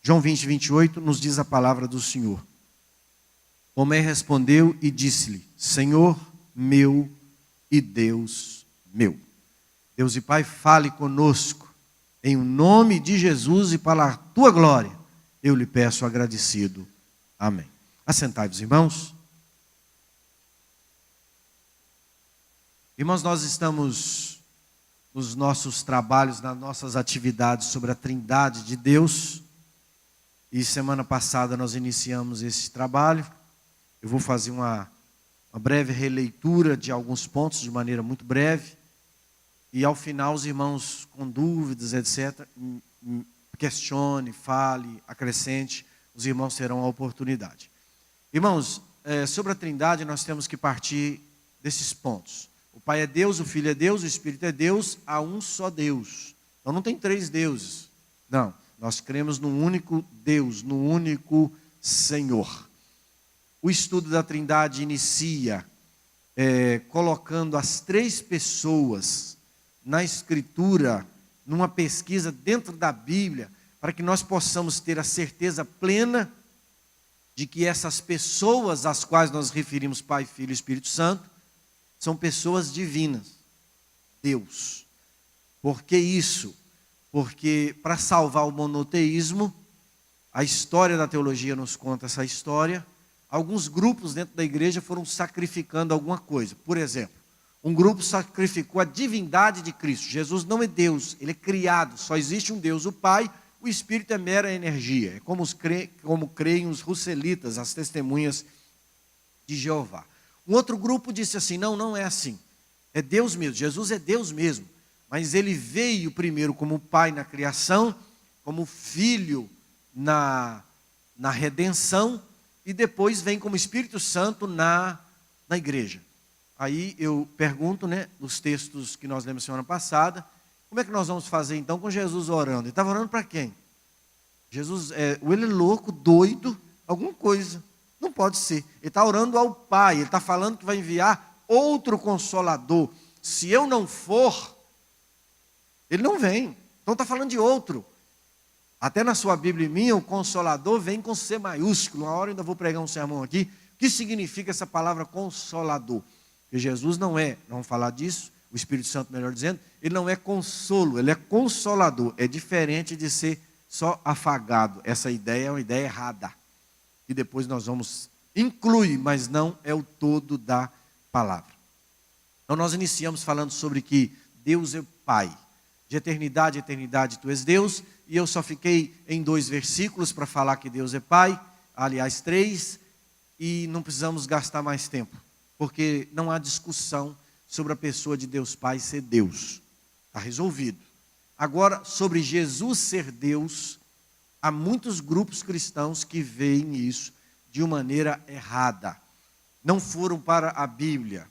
João 20, 28 nos diz a palavra do Senhor. Tomé respondeu e disse-lhe: Senhor meu e Deus meu. Deus e Pai, fale conosco, em nome de Jesus e para a tua glória, eu lhe peço agradecido. Amém. Assentai-vos, irmãos. Irmãos, nós estamos nos nossos trabalhos, nas nossas atividades sobre a Trindade de Deus. E semana passada nós iniciamos esse trabalho. Eu vou fazer uma breve releitura de alguns pontos, de maneira muito breve. E ao final, os irmãos com dúvidas, etc., questione, fale, acrescente, os irmãos terão a oportunidade. Irmãos, sobre a Trindade nós temos que partir desses pontos. O Pai é Deus, o Filho é Deus, o Espírito é Deus, há um só Deus. Então não tem três deuses. Não, nós cremos num único Deus, num único Senhor. O estudo da Trindade inicia colocando as três pessoas na Escritura, numa pesquisa dentro da Bíblia, para que nós possamos ter a certeza plena de que essas pessoas às quais nós referimos Pai, Filho e Espírito Santo, são pessoas divinas, Deus. Por que isso? Porque para salvar o monoteísmo, a história da teologia nos conta essa história, alguns grupos dentro da igreja foram sacrificando alguma coisa. Por exemplo, um grupo sacrificou a divindade de Cristo. Jesus não é Deus, ele é criado, só existe um Deus, o Pai, o Espírito é mera energia. É como creem os russelitas, as testemunhas de Jeová. Um outro grupo disse assim, não é assim, é Deus mesmo, Jesus é Deus mesmo, mas ele veio primeiro como Pai na criação, como Filho na redenção, e depois vem como Espírito Santo na igreja. Aí eu pergunto, nos textos que nós lemos semana passada, como é que nós vamos fazer então com Jesus orando? Ele estava orando para quem? Jesus, ele é louco, doido, alguma coisa. Não pode ser. Ele está orando ao Pai, ele está falando que vai enviar outro Consolador. Se eu não for, ele não vem. Então está falando de outro. Até na sua Bíblia e minha, o Consolador vem com C maiúsculo. Uma hora eu ainda vou pregar um sermão aqui. O que significa essa palavra Consolador? Porque Jesus não é, vamos falar disso, o Espírito Santo melhor dizendo, ele não é consolo, ele é consolador. É diferente de ser só afagado. Essa ideia é uma ideia errada. E depois nós vamos incluir, mas não é o todo da palavra. Então nós iniciamos falando sobre que Deus é Pai. De eternidade a eternidade tu és Deus. E eu só fiquei em 2 versículos para falar que Deus é Pai. Aliás, 3. E não precisamos gastar mais tempo. Porque não há discussão sobre a pessoa de Deus Pai ser Deus. Está resolvido. Agora, sobre Jesus ser Deus, há muitos grupos cristãos que veem isso de uma maneira errada. Não foram para a Bíblia.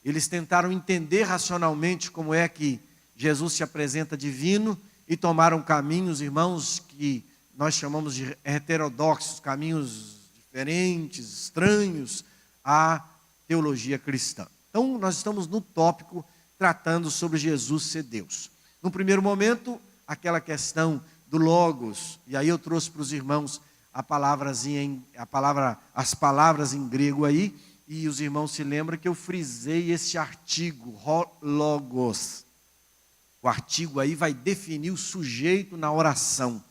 Eles tentaram entender racionalmente como é que Jesus se apresenta divino e tomaram caminhos, irmãos, que nós chamamos de heterodoxos, caminhos diferentes, estranhos à teologia cristã. Então, nós estamos no tópico tratando sobre Jesus ser Deus. No primeiro momento, aquela questão do Logos, e aí eu trouxe para os irmãos as palavras em grego aí, e os irmãos se lembram que eu frisei esse artigo, Logos. O artigo aí vai definir o sujeito na oração,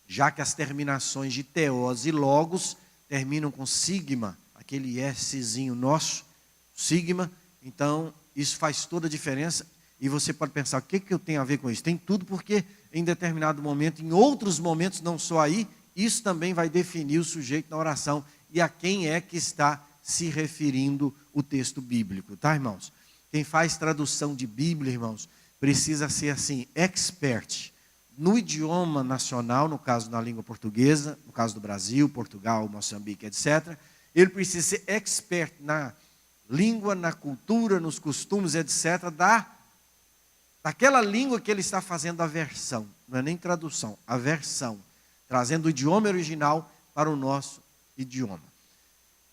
já que as terminações de teós e logos terminam com sigma, aquele Szinho nosso, sigma, então isso faz toda a diferença. E você pode pensar, o que eu tenho a ver com isso? Tem tudo, porque em determinado momento, em outros momentos, não só aí, isso também vai definir o sujeito na oração e a quem é que está se referindo o texto bíblico, tá, irmãos? Quem faz tradução de Bíblia, irmãos, precisa ser assim, expert no idioma nacional, no caso na língua portuguesa, no caso do Brasil, Portugal, Moçambique, etc. Ele precisa ser expert na língua, na cultura, nos costumes, etc., daquela língua que ele está fazendo a versão, não é nem tradução, a versão, trazendo o idioma original para o nosso idioma.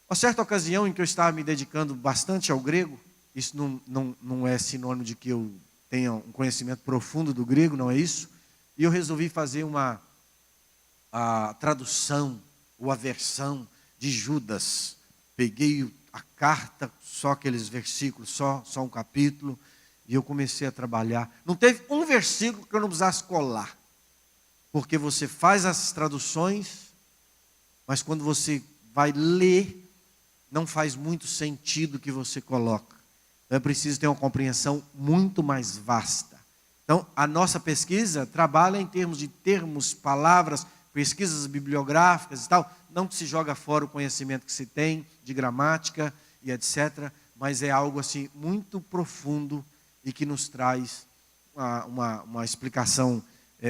Uma certa ocasião em que eu estava me dedicando bastante ao grego, isso não é sinônimo de que eu tenha um conhecimento profundo do grego, não é isso, e eu resolvi fazer uma a tradução ou a versão de Judas. Peguei a carta, só aqueles versículos, só um capítulo, e eu comecei a trabalhar. Não teve um versículo que eu não precisasse colar, porque você faz as traduções, mas quando você vai ler, não faz muito sentido o que você coloca. Então é preciso ter uma compreensão muito mais vasta. Então, a nossa pesquisa trabalha em termos de termos, palavras, pesquisas bibliográficas e tal. Não que se joga fora o conhecimento que se tem de gramática e etc., mas é algo assim muito profundo e que nos traz uma explicação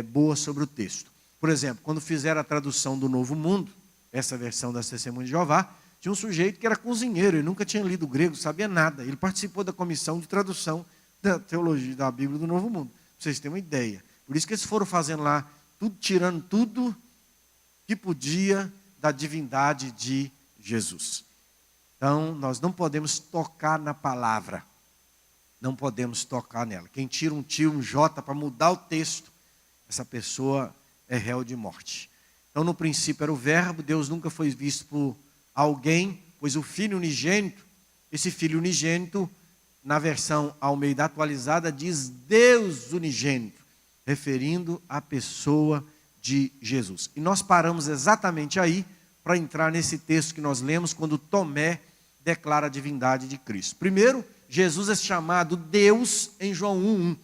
boa sobre o texto. Por exemplo, quando fizeram a tradução do Novo Mundo, essa versão das Testemunhas de Jeová, tinha um sujeito que era cozinheiro, ele nunca tinha lido grego, sabia nada. Ele participou da comissão de tradução da teologia da Bíblia do Novo Mundo, para vocês terem uma ideia. Por isso que eles foram fazendo lá, tirando tudo que podia da divindade de Jesus. Então, nós não podemos tocar na palavra, não podemos tocar nela. Quem tira um tio, um J para mudar o texto, essa pessoa é réu de morte. Então, no princípio era o verbo, Deus nunca foi visto por alguém, pois o Filho unigênito, esse Filho unigênito, na versão Almeida atualizada, diz Deus unigênito, referindo à pessoa de Jesus. E nós paramos exatamente aí para entrar nesse texto que nós lemos, quando Tomé declara a divindade de Cristo. Primeiro, Jesus é chamado Deus em João 1:1.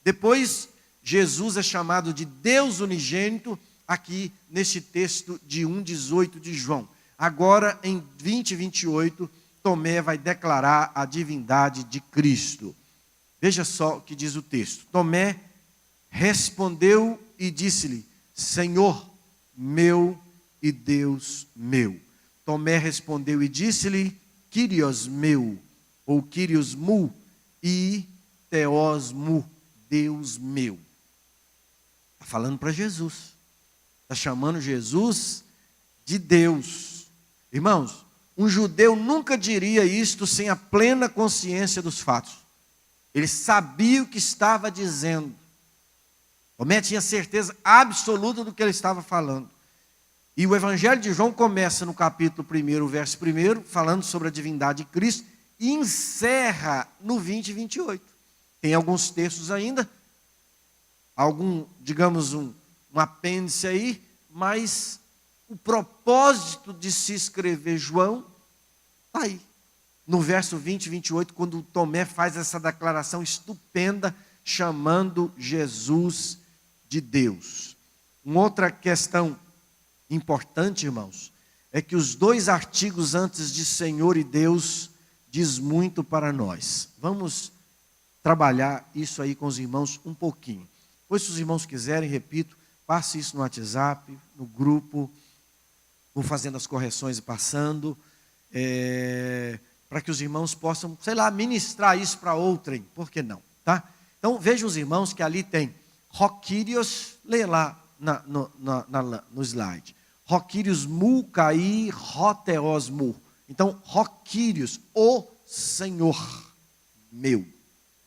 Depois, Jesus é chamado de Deus unigênito aqui neste texto de 1:18 de João. Agora, em 20:28, Tomé vai declarar a divindade de Cristo. Veja só o que diz o texto. Tomé respondeu e disse-lhe: Senhor meu e Deus meu. Tomé respondeu e disse-lhe: Kyrios meu, ou Kyrios mu, e Theos mu, Deus meu. Está falando para Jesus. Está chamando Jesus de Deus. Irmãos, um judeu nunca diria isto sem a plena consciência dos fatos. Ele sabia o que estava dizendo. Tomé tinha certeza absoluta do que ele estava falando. E o Evangelho de João começa no capítulo 1, verso 1, falando sobre a divindade de Cristo, e encerra no 20:28. Tem alguns textos ainda, digamos, um apêndice aí, mas o propósito de se escrever João está aí. No verso 20:28, quando Tomé faz essa declaração estupenda, chamando Jesus de Deus. Uma outra questão importante, irmãos, é que os dois artigos antes de Senhor e Deus diz muito para nós. Vamos trabalhar isso aí com os irmãos um pouquinho. Pois, se os irmãos quiserem, repito, passe isso no WhatsApp, no grupo, vou fazendo as correções e passando, para que os irmãos possam, sei lá, ministrar isso para outrem, por que não, tá? Então, vejam os irmãos que ali tem Rokírios, lê lá no slide. Rokírios mu, caí, roteos mu. Então, Rokírios, o Senhor meu.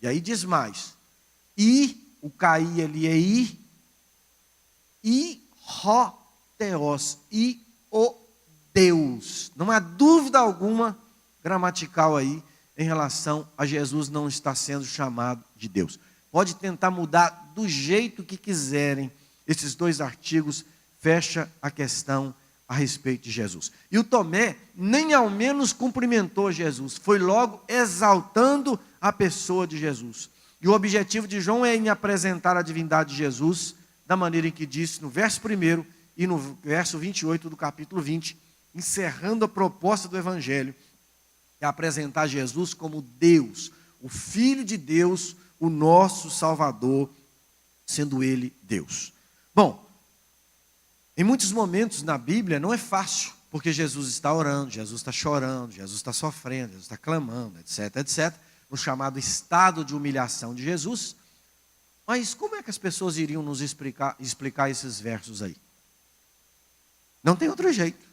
E aí diz mais. E, o caí ali é e roteos, e o Deus. Não há dúvida alguma gramatical aí em relação a Jesus não estar sendo chamado de Deus. Pode tentar mudar do jeito que quiserem. Esses dois artigos fecha a questão a respeito de Jesus. E o Tomé nem ao menos cumprimentou Jesus, foi logo exaltando a pessoa de Jesus. E o objetivo de João é em apresentar a divindade de Jesus, da maneira em que disse no verso 1 e no verso 28 do capítulo 20, encerrando a proposta do Evangelho, é apresentar Jesus como Deus, o Filho de Deus, o nosso Salvador, sendo Ele Deus. Bom, em muitos momentos na Bíblia não é fácil, porque Jesus está orando, Jesus está chorando, Jesus está sofrendo, Jesus está clamando, etc, etc, no chamado estado de humilhação de Jesus. Mas como é que as pessoas iriam nos explicar esses versos aí? Não tem outro jeito.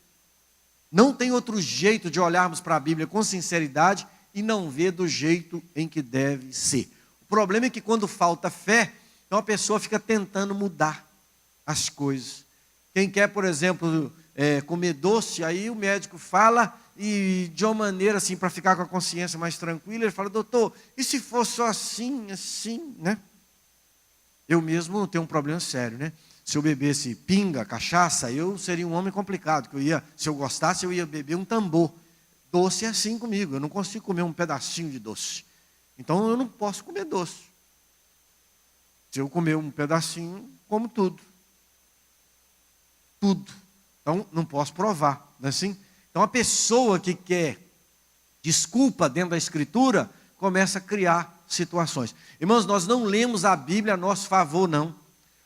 Não tem outro jeito de olharmos para a Bíblia com sinceridade e não ver do jeito em que deve ser. O problema é que quando falta fé, então a pessoa fica tentando mudar as coisas. Quem quer, por exemplo, comer doce, aí o médico fala e de uma maneira assim, para ficar com a consciência mais tranquila, ele fala: doutor, e se for só assim, né? Eu mesmo tenho um problema sério, né? Se eu bebesse pinga, cachaça, eu seria um homem complicado, se eu gostasse, eu ia beber um tambor. Doce é assim comigo, eu não consigo comer um pedacinho de doce. Então eu não posso comer doce. Se eu comer um pedacinho, como tudo. Tudo. Então não posso provar, não é assim? Então a pessoa que quer desculpa dentro da Escritura, começa a criar situações. Irmãos, nós não lemos a Bíblia a nosso favor, não.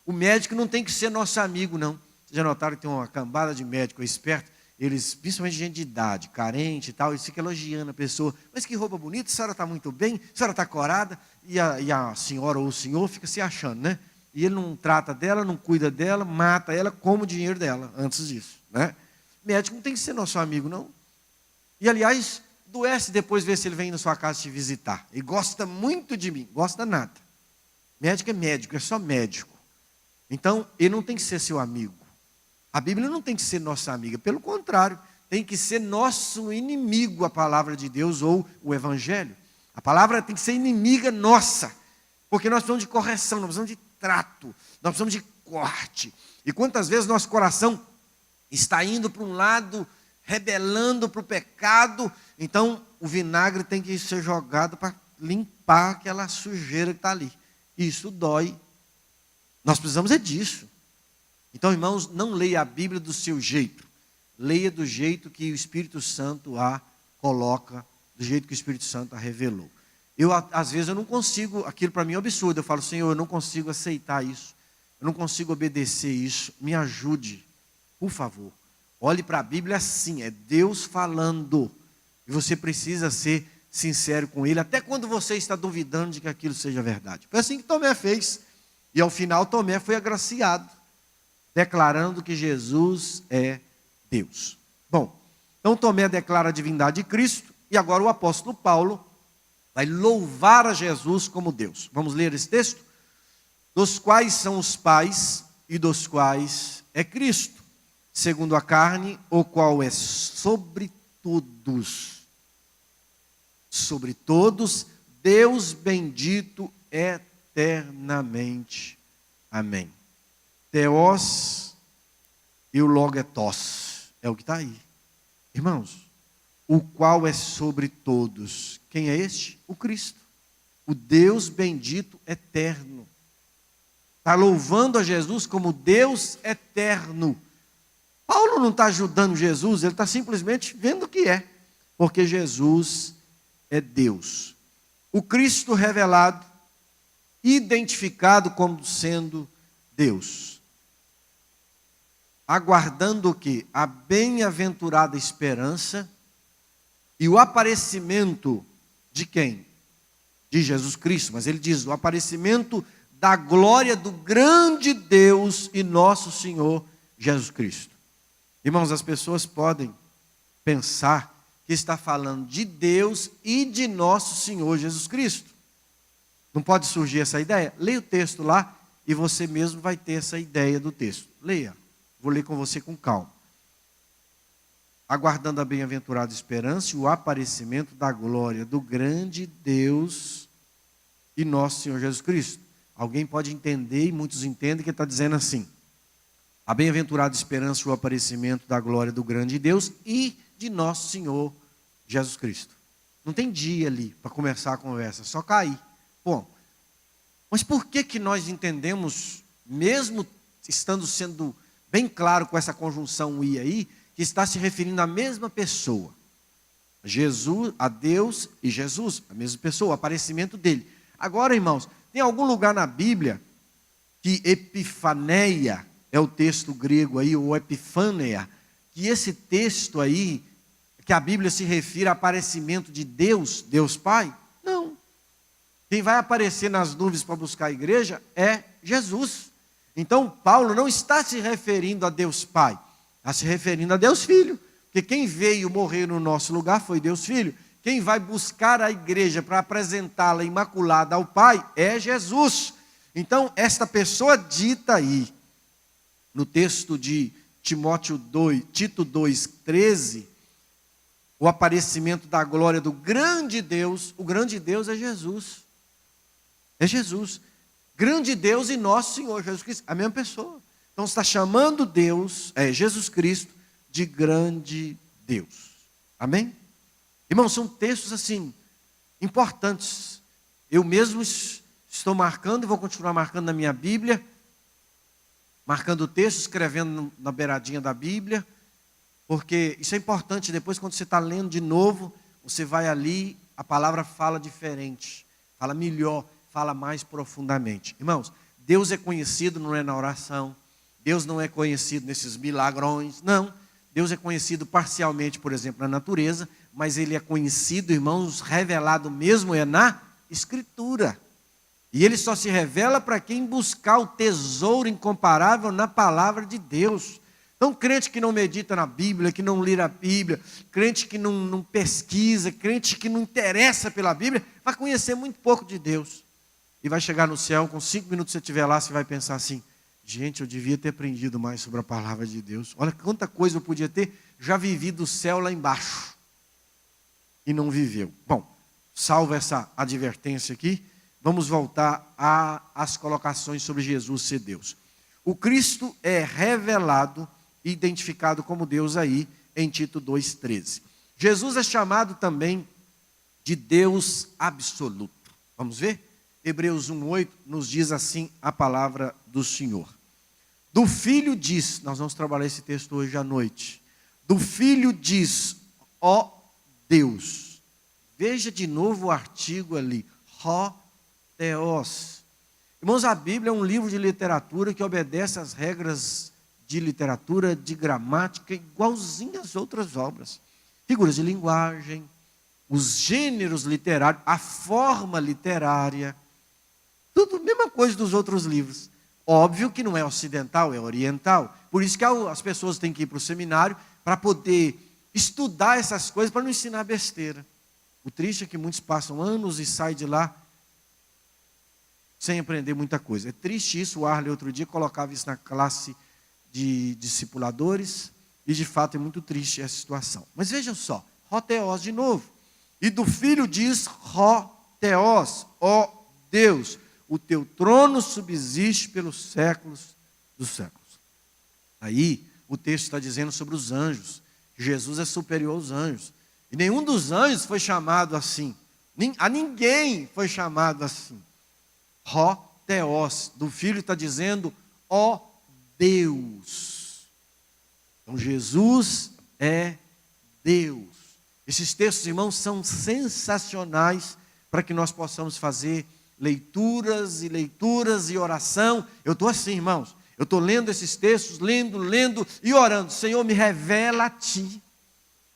O médico não tem que ser nosso amigo, não. Vocês já notaram que tem uma cambada de médico esperto? Eles, principalmente gente de idade, carente e tal, eles ficam elogiando a pessoa. Mas que roupa bonita, a senhora está muito bem, a senhora está corada. E a senhora ou o senhor fica se achando, né? E ele não trata dela, não cuida dela, mata ela, come o dinheiro dela antes disso, né? Médico não tem que ser nosso amigo, não. E, aliás, adoece depois ver se ele vem na sua casa te visitar. E gosta muito de mim, gosta nada. Médico é médico, é só médico. Então, ele não tem que ser seu amigo. A Bíblia não tem que ser nossa amiga, pelo contrário, tem que ser nosso inimigo a palavra de Deus ou o Evangelho. A palavra tem que ser inimiga nossa, porque nós precisamos de correção, nós precisamos de trato, nós precisamos de corte. E quantas vezes nosso coração está indo para um lado, rebelando para o pecado, então o vinagre tem que ser jogado para limpar aquela sujeira que está ali. Isso dói. Nós precisamos disso. Então, irmãos, não leia a Bíblia do seu jeito. Leia do jeito que o Espírito Santo a coloca, do jeito que o Espírito Santo a revelou. Às vezes, eu não consigo, aquilo para mim é um absurdo. Eu falo: Senhor, eu não consigo aceitar isso. Eu não consigo obedecer isso. Me ajude, por favor. Olhe para a Bíblia assim, é Deus falando. E você precisa ser sincero com Ele, até quando você está duvidando de que aquilo seja verdade. Foi assim que Tomé fez. E ao final, Tomé foi agraciado, declarando que Jesus é Deus. Bom, então Tomé declara a divindade de Cristo, e agora o apóstolo Paulo vai louvar a Jesus como Deus. Vamos ler esse texto? Dos quais são os pais e dos quais é Cristo, segundo a carne, o qual é sobre todos, Deus bendito eternamente. Amém. Theos e o logetos, é o que está aí. Irmãos, o qual é sobre todos. Quem é este? O Cristo. O Deus bendito eterno. Está louvando a Jesus como Deus eterno. Paulo não está ajudando Jesus, ele está simplesmente vendo o que é. Porque Jesus é Deus. O Cristo revelado, identificado como sendo Deus. Aguardando o quê? A bem-aventurada esperança e o aparecimento de quem? De Jesus Cristo. Mas ele diz: o aparecimento da glória do grande Deus e nosso Senhor Jesus Cristo. Irmãos, as pessoas podem pensar que está falando de Deus e de nosso Senhor Jesus Cristo. Não pode surgir essa ideia? Leia o texto lá e você mesmo vai ter essa ideia do texto. Leia. Vou ler com você com calma. Aguardando a bem-aventurada esperança e o aparecimento da glória do grande Deus e nosso Senhor Jesus Cristo. Alguém pode entender, e muitos entendem, que ele está dizendo assim: a bem-aventurada esperança e o aparecimento da glória do grande Deus e de nosso Senhor Jesus Cristo. Não tem dia ali para começar a conversa, só cair. Bom, mas por que nós entendemos, mesmo estando sendo bem claro com essa conjunção "e" aí, que está se referindo à mesma pessoa? Jesus, a Deus e Jesus, a mesma pessoa, o aparecimento dele. Agora, irmãos, tem algum lugar na Bíblia que epifaneia é o texto grego aí, ou epifâneia, que esse texto aí, que a Bíblia se refere ao aparecimento de Deus, Deus Pai? Não. Quem vai aparecer nas nuvens para buscar a igreja é Jesus. Então, Paulo não está se referindo a Deus Pai, está se referindo a Deus Filho. Porque quem veio morrer no nosso lugar foi Deus Filho. Quem vai buscar a igreja para apresentá-la imaculada ao Pai é Jesus. Então, esta pessoa dita aí, no texto de Tito 2,13, o aparecimento da glória do grande Deus. O grande Deus é Jesus. É Jesus. Grande Deus e nosso Senhor Jesus Cristo, a mesma pessoa. Então, você está chamando Deus, Jesus Cristo, de grande Deus. Amém? Irmãos, são textos assim, importantes. Eu mesmo estou marcando e vou continuar marcando na minha Bíblia, marcando o texto, escrevendo na beiradinha da Bíblia, porque isso é importante. Depois, quando você está lendo de novo, você vai ali, a palavra fala diferente, fala melhor, fala mais profundamente. Irmãos, Deus é conhecido não é na oração, Deus não é conhecido nesses milagrões, não. Deus é conhecido parcialmente, por exemplo, na natureza, mas Ele é conhecido, irmãos, revelado mesmo é na Escritura. E Ele só se revela para quem buscar o tesouro incomparável na palavra de Deus. Então, crente que não medita na Bíblia, que não lê a Bíblia, crente que não pesquisa, crente que não interessa pela Bíblia, vai conhecer muito pouco de Deus. E vai chegar no céu, com 5 minutos que você estiver lá, você vai pensar assim: gente, eu devia ter aprendido mais sobre a palavra de Deus. Olha quanta coisa eu podia ter já vivido o céu lá embaixo. E não viveu. Bom, salvo essa advertência aqui, vamos voltar às colocações sobre Jesus ser Deus. O Cristo é revelado e identificado como Deus aí em Tito 2,13. Jesus é chamado também de Deus absoluto. Vamos ver? Hebreus 1,8 nos diz assim a palavra do Senhor. Do Filho diz, nós vamos trabalhar esse texto hoje à noite. Do Filho diz, ó Deus. Veja de novo o artigo ali, ho theos. Irmãos, a Bíblia é um livro de literatura que obedece às regras de literatura, de gramática, igualzinho às outras obras. Figuras de linguagem, os gêneros literários, a forma literária, tudo a mesma coisa dos outros livros. Óbvio que não é ocidental, é oriental. Por isso que as pessoas têm que ir para o seminário para poder estudar essas coisas, para não ensinar besteira. O triste é que muitos passam anos e saem de lá sem aprender muita coisa. É triste isso. O Arley outro dia colocava isso na classe de discipuladores, e de fato é muito triste essa situação. Mas vejam só, ho theos de novo. E do Filho diz, ho theos, ó Deus, o teu trono subsiste pelos séculos dos séculos. Aí o texto está dizendo sobre os anjos, que Jesus é superior aos anjos. E nenhum dos anjos foi chamado assim. A ninguém foi chamado assim. Ho theos, do Filho está dizendo, ó Deus. Então Jesus é Deus. Esses textos, irmãos, são sensacionais para que nós possamos fazer leituras e oração. Eu estou assim, irmãos. Eu estou lendo esses textos, lendo e orando. Senhor, me revela a Ti.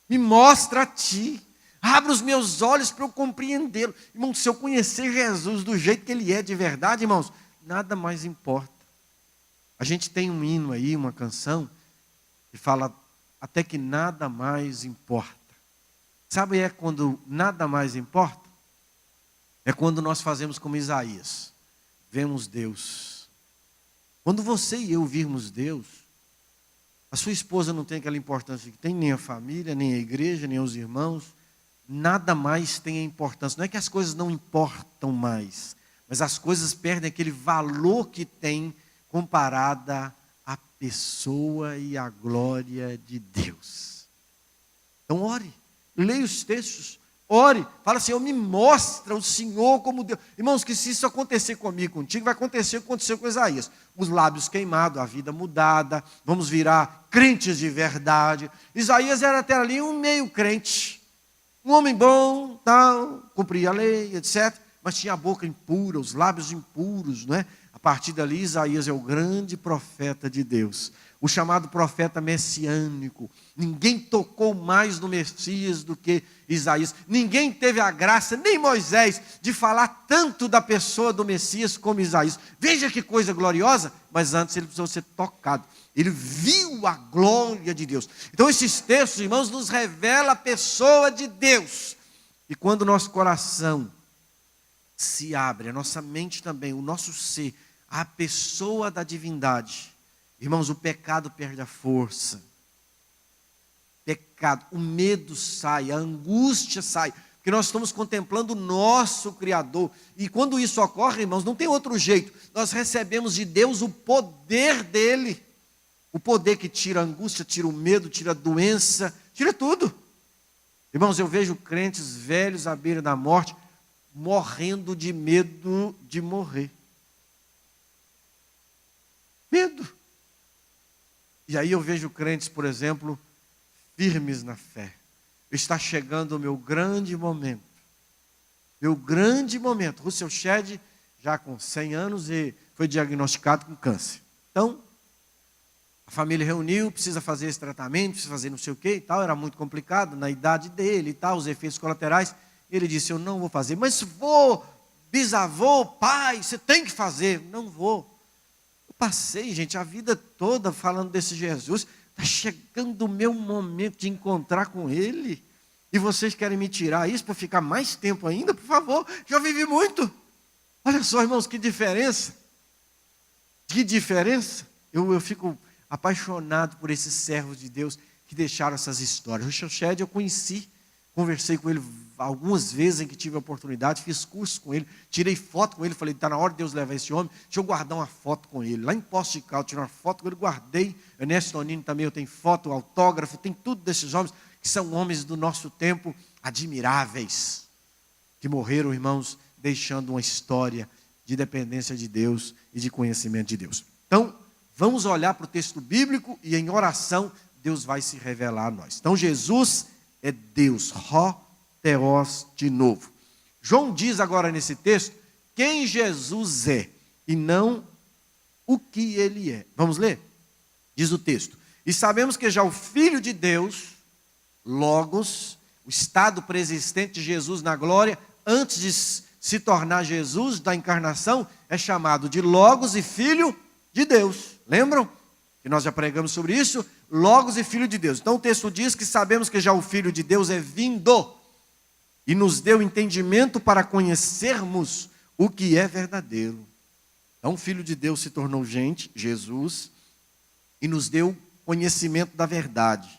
Me mostra a Ti. Abra os meus olhos para eu compreendê-lo. Irmão, se eu conhecer Jesus do jeito que Ele é de verdade, irmãos, nada mais importa. A gente tem um hino aí, uma canção, que fala até que nada mais importa. Sabe, quando nada mais importa? É quando nós fazemos como Isaías. Vemos Deus. Quando você e eu virmos Deus, a sua esposa não tem aquela importância que tem, nem a família, nem a igreja, nem os irmãos. Nada mais tem a importância. Não é que as coisas não importam mais, mas as coisas perdem aquele valor que tem comparada à pessoa e à glória de Deus. Então ore, leia os textos, ore, fala assim, me mostra o Senhor como Deus. Irmãos, que se isso acontecer comigo, contigo, vai acontecer o que aconteceu com Isaías. Os lábios queimados, a vida mudada, vamos virar crentes de verdade. Isaías era até ali um meio crente, um homem bom, tal, cumpria a lei, etc. Mas tinha a boca impura, os lábios impuros, não é? A partir dali, Isaías é o grande profeta de Deus, o chamado profeta messiânico. Ninguém tocou mais no Messias do que Isaías. Ninguém teve a graça, nem Moisés, de falar tanto da pessoa do Messias como Isaías. Veja que coisa gloriosa, mas antes ele precisou ser tocado. Ele viu a glória de Deus. Então esses textos, irmãos, nos revelam a pessoa de Deus. E quando o nosso coração se abre, a nossa mente também, o nosso ser, a pessoa da divindade, Irmãos, o pecado perde a força. Pecado, o medo sai, a angústia sai, porque nós estamos contemplando o nosso Criador. E quando isso ocorre, irmãos, não tem outro jeito. Nós recebemos de Deus o poder dele. O poder que tira a angústia, tira o medo, tira a doença, tira tudo. Irmãos, eu vejo crentes velhos à beira da morte, morrendo de medo de morrer. Medo. E aí eu vejo crentes, por exemplo, firmes na fé. Está chegando o meu grande momento. Meu grande momento. Russell Shedd, já com 100 anos, e foi diagnosticado com câncer. Então, a família reuniu, precisa fazer esse tratamento, precisa fazer não sei o que e tal. Era muito complicado na idade dele e tal, os efeitos colaterais. Ele disse, eu não vou fazer. Mas vou, bisavô, pai, você tem que fazer. Não vou. Eu passei, gente, a vida toda falando desse Jesus. Está chegando o meu momento de encontrar com Ele. E vocês querem me tirar isso para ficar mais tempo ainda? Por favor, já vivi muito. Olha só, irmãos, que diferença. Que diferença. Eu fico apaixonado por esses servos de Deus que deixaram essas histórias. O Russell Shedd eu conheci, conversei com ele algumas vezes em que tive a oportunidade, fiz curso com ele, tirei foto com ele, falei, está na hora de Deus levar esse homem, deixa eu guardar uma foto com ele. Lá em Poços de Caldas, tirei uma foto com ele, guardei. Ernesto Tonini também, eu tenho foto, autógrafo, tem tudo desses homens, que são homens do nosso tempo, admiráveis, que morreram, irmãos, deixando uma história de dependência de Deus e de conhecimento de Deus. Então, vamos olhar para o texto bíblico e em oração, Deus vai se revelar a nós. Então, Jesus é Deus, Theos de novo. João diz agora nesse texto quem Jesus é e não o que ele é. Vamos ler? Diz o texto. E sabemos que já o Filho de Deus, Logos, o estado preexistente de Jesus na glória, antes de se tornar Jesus da encarnação, é chamado de Logos e Filho de Deus. Lembram? Que nós já pregamos sobre isso. Logos e Filho de Deus. Então o texto diz que sabemos que já o Filho de Deus é vindo e nos deu entendimento para conhecermos o que é verdadeiro. Então o Filho de Deus se tornou gente, Jesus, e nos deu conhecimento da verdade.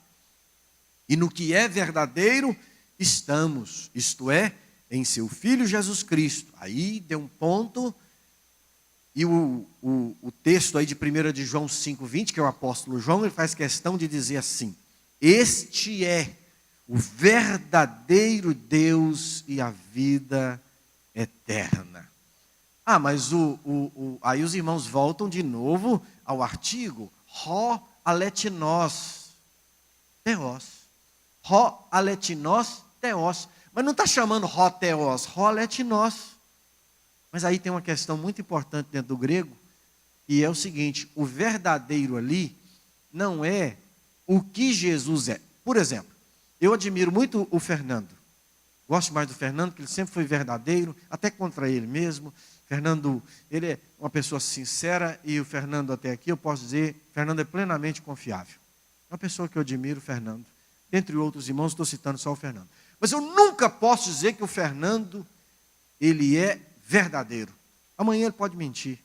E no que é verdadeiro estamos, isto é, em seu Filho Jesus Cristo. Aí deu um ponto, e o texto aí de 1 de João 5,20, que é o apóstolo João, ele faz questão de dizer assim, este é o verdadeiro Deus e a vida eterna. Ah, mas aí os irmãos voltam de novo ao artigo, Ho aletinos theos. Ho aletinos theos. Mas não está chamando Ho theos, Ho aletinos. Mas aí tem uma questão muito importante dentro do grego, e é o seguinte, o verdadeiro ali não é o que Jesus é. Por exemplo, eu admiro muito o Fernando. Gosto mais do Fernando, porque ele sempre foi verdadeiro, até contra ele mesmo. Fernando, ele é uma pessoa sincera, e o Fernando até aqui, eu posso dizer, Fernando é plenamente confiável. É uma pessoa que eu admiro, o Fernando. Dentre outros irmãos, estou citando só o Fernando. Mas eu nunca posso dizer que o Fernando, ele é verdadeiro. Amanhã ele pode mentir,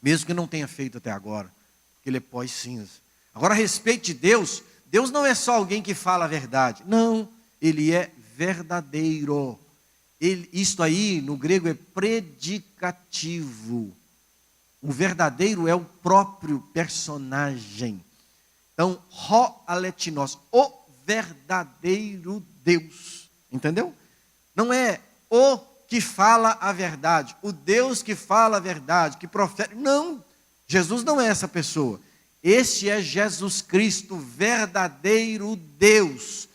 mesmo que não tenha feito até agora, porque ele é pó e cinza. Agora, a respeito de Deus, Deus não é só alguém que fala a verdade. Não, ele é verdadeiro. Isto aí, no grego, é predicativo. O verdadeiro é o próprio personagem. Então, Ho aletinos, o verdadeiro Deus. Entendeu? Não é o que fala a verdade, o Deus que fala a verdade, que profere. Não, Jesus não é essa pessoa. Este é Jesus Cristo, verdadeiro Deus.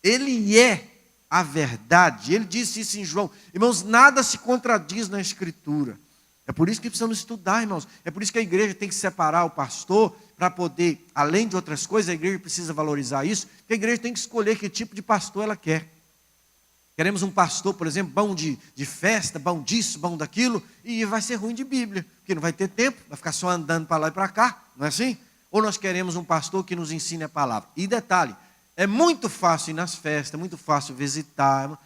Ele é a verdade. Ele disse isso em João. Irmãos, nada se contradiz na Escritura. É por isso que precisamos estudar, irmãos. É por isso que a igreja tem que separar o pastor, para poder, além de outras coisas, a igreja precisa valorizar isso, porque a igreja tem que escolher que tipo de pastor ela quer. Queremos um pastor, por exemplo, bom de festa, bom disso, bom daquilo, e vai ser ruim de Bíblia, porque não vai ter tempo, vai ficar só andando para lá e para cá, não é assim? Ou nós queremos um pastor que nos ensine a palavra. E detalhe, é muito fácil ir nas festas, é muito fácil visitar.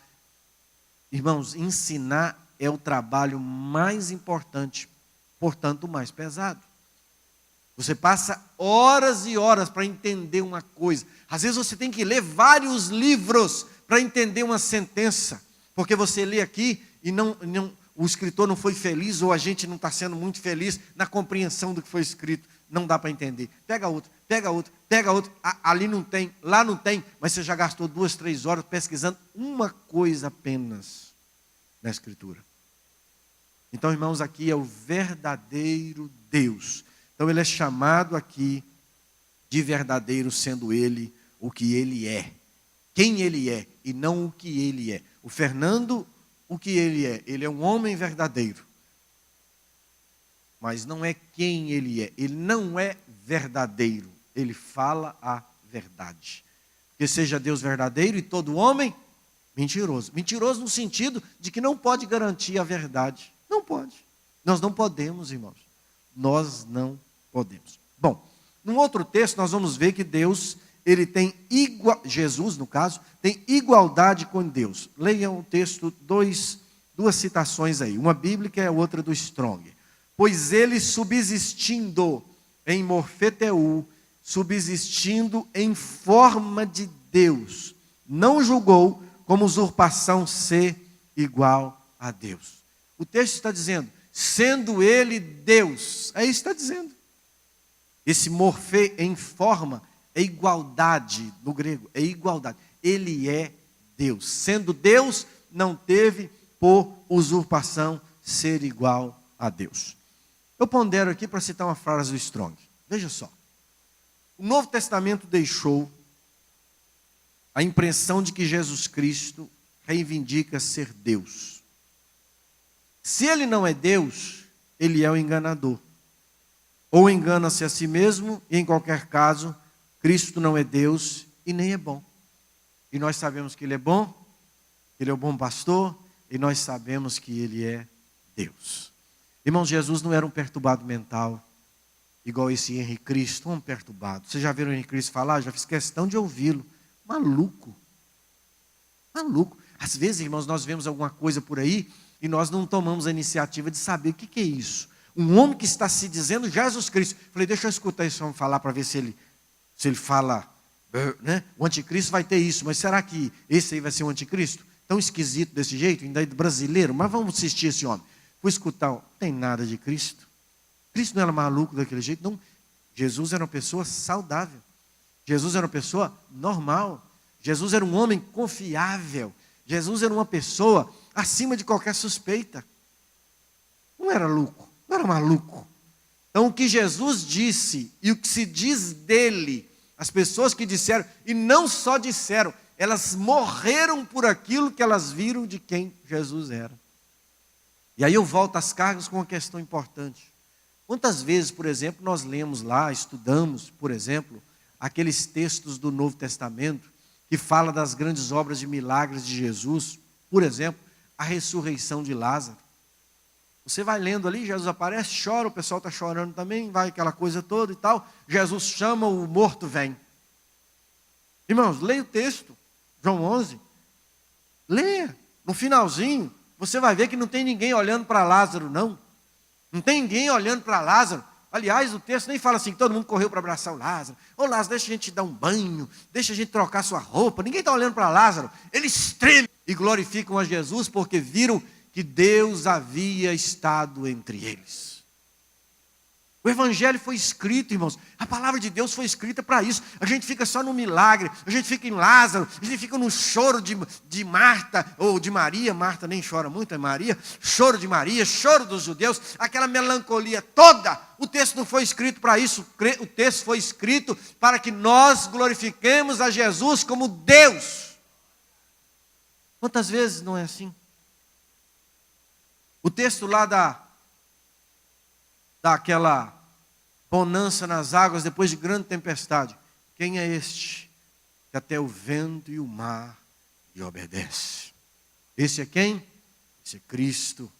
Irmãos, ensinar é o trabalho mais importante, portanto, o mais pesado. Você passa horas e horas para entender uma coisa. Às vezes você tem que ler vários livros para entender uma sentença. Porque você lê aqui e o escritor não foi feliz, ou a gente não está sendo muito feliz na compreensão do que foi escrito. Não dá para entender. Pega outro, pega outro, pega outro. Ali não tem, lá não tem, mas você já gastou 2, 3 horas pesquisando uma coisa apenas na escritura. Então, irmãos, aqui é o verdadeiro Deus. Então ele é chamado aqui de verdadeiro, sendo ele o que ele é. Quem ele é e não o que ele é. O Fernando, o que ele é? Ele é um homem verdadeiro. Mas não é quem ele é. Ele não é verdadeiro. Ele fala a verdade. Que seja Deus verdadeiro e todo homem mentiroso. Mentiroso no sentido de que não pode garantir a verdade. Não pode. Nós não podemos, irmãos. Nós não podemos. Bom, num outro texto nós vamos ver que Deus, ele tem Jesus, no caso, tem igualdade com Deus. Leiam o texto, duas citações aí. Uma bíblica e a outra do Strong. Pois ele subsistindo em morfeteu, subsistindo em forma de Deus, não julgou como usurpação ser igual a Deus. O texto está dizendo, sendo ele Deus, é isso que está dizendo. Esse morfê em forma é igualdade, no grego, é igualdade. Ele é Deus. Sendo Deus, não teve por usurpação ser igual a Deus. Eu pondero aqui para citar uma frase do Strong. Veja só. O Novo Testamento deixou a impressão de que Jesus Cristo reivindica ser Deus. Se ele não é Deus, ele é o enganador. Ou engana-se a si mesmo, e em qualquer caso, Cristo não é Deus e nem é bom. E nós sabemos que ele é bom, ele é o bom pastor, e nós sabemos que ele é Deus. Irmãos, Jesus não era um perturbado mental, igual esse Henrique Cristo, um perturbado. Vocês já viram o Henrique Cristo falar? Já fiz questão de ouvi-lo. Maluco. Maluco. Às vezes, irmãos, nós vemos alguma coisa por aí e nós não tomamos a iniciativa de saber o que é isso. Um homem que está se dizendo Jesus Cristo. Falei, deixa eu escutar esse homem falar para ver se ele fala, né? O anticristo vai ter isso, mas será que esse aí vai ser o anticristo? Tão esquisito desse jeito, ainda é brasileiro, mas vamos assistir esse homem. Fui escutar, não tem nada de Cristo. Cristo não era maluco daquele jeito, não. Jesus era uma pessoa saudável. Jesus era uma pessoa normal. Jesus era um homem confiável. Jesus era uma pessoa acima de qualquer suspeita. Não era louco, não era maluco. Então o que Jesus disse e o que se diz dele, as pessoas que disseram, e não só disseram, elas morreram por aquilo que elas viram de quem Jesus era. E aí eu volto às cargas com uma questão importante. Quantas vezes, por exemplo, nós lemos lá, estudamos, por exemplo, aqueles textos do Novo Testamento que fala das grandes obras de milagres de Jesus, por exemplo, a ressurreição de Lázaro. Você vai lendo ali, Jesus aparece, chora, o pessoal está chorando também, vai aquela coisa toda e tal. Jesus chama, o morto vem. Irmãos, leia o texto, João 11. Leia, no finalzinho, você vai ver que não tem ninguém olhando para Lázaro, não. Não tem ninguém olhando para Lázaro. Aliás, o texto nem fala assim, que todo mundo correu para abraçar o Lázaro. Ô Lázaro, deixa a gente dar um banho, deixa a gente trocar sua roupa. Ninguém está olhando para Lázaro. Eles tremem e glorificam a Jesus porque viram que Deus havia estado entre eles. O Evangelho foi escrito, irmãos. A palavra de Deus foi escrita para isso. A gente fica só no milagre, a gente fica em Lázaro, a gente fica no choro de Marta, ou de Maria. Marta nem chora muito, é Maria. Choro de Maria, choro dos judeus, aquela melancolia toda. O texto não foi escrito para isso. O texto foi escrito para que nós glorifiquemos a Jesus como Deus. Quantas vezes não é assim? O texto lá daquela bonança nas águas depois de grande tempestade. Quem é este que até o vento e o mar lhe obedece? Esse é quem? Esse é Cristo.